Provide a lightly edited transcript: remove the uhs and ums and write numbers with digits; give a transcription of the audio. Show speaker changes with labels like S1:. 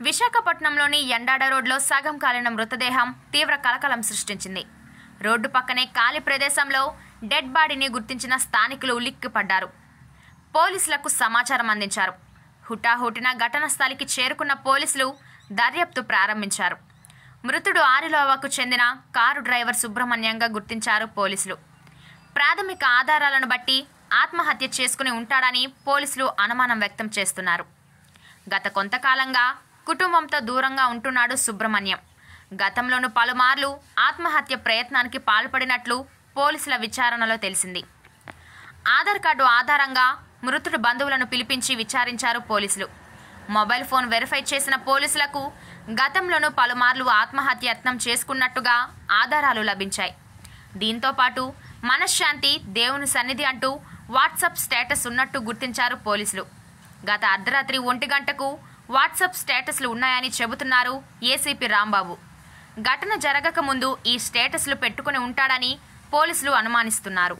S1: విశాఖపట్నంలోని ఎండాడ రోడ్లో సగం కాలిన మృతదేహం తీవ్ర కలకలం సృష్టించింది. రోడ్డు పక్కనే ఖాళీ ప్రదేశంలో డెడ్ బాడీని గుర్తించిన స్థానికులు ఉలిక్కిపడ్డారు. పోలీసులకు సమాచారం అందించారు. హుటాహుటిన ఘటనా స్థలికి చేరుకున్న పోలీసులు దర్యాప్తు ప్రారంభించారు. మృతుడు ఆరిలోవాకు చెందిన కారు డ్రైవర్ సుబ్రహ్మణ్యంగా గుర్తించారు పోలీసులు. ప్రాథమిక ఆధారాలను బట్టి ఆత్మహత్య చేసుకుని ఉంటాడని పోలీసులు అనుమానం వ్యక్తం చేస్తున్నారు. గత కొంతకాలంగా కుటుంబంతో దూరంగా ఉంటున్నాడు సుబ్రహ్మణ్యం. గతంలోనూ పలుమార్లు ఆత్మహత్య ప్రయత్నానికి పాల్పడినట్లు పోలీసుల విచారణలో తెలిసింది. ఆధార్ కార్డు ఆధారంగా మృతుడి బంధువులను పిలిపించి విచారించారు పోలీసులు. మొబైల్ ఫోన్ వెరిఫై చేసిన పోలీసులకు గతంలోనూ పలుమార్లు ఆత్మహత్య యత్నం చేసుకున్నట్టుగా ఆధారాలు లభించాయి. దీంతో పాటు మనశ్శాంతి, దేవుని సన్నిధి అంటూ వాట్సాప్ స్టేటస్ ఉన్నట్టు గుర్తించారు పోలీసులు. గత అర్ధరాత్రి 1 గంటకు వాట్సాప్ స్టేటస్లు ఉన్నాయని చెబుతున్నారు ఏసీపీ రాంబాబు. ఘటన జరగక ముందు ఈ స్టేటస్లు పెట్టుకుని ఉంటాడని పోలీసులు అనుమానిస్తున్నారు.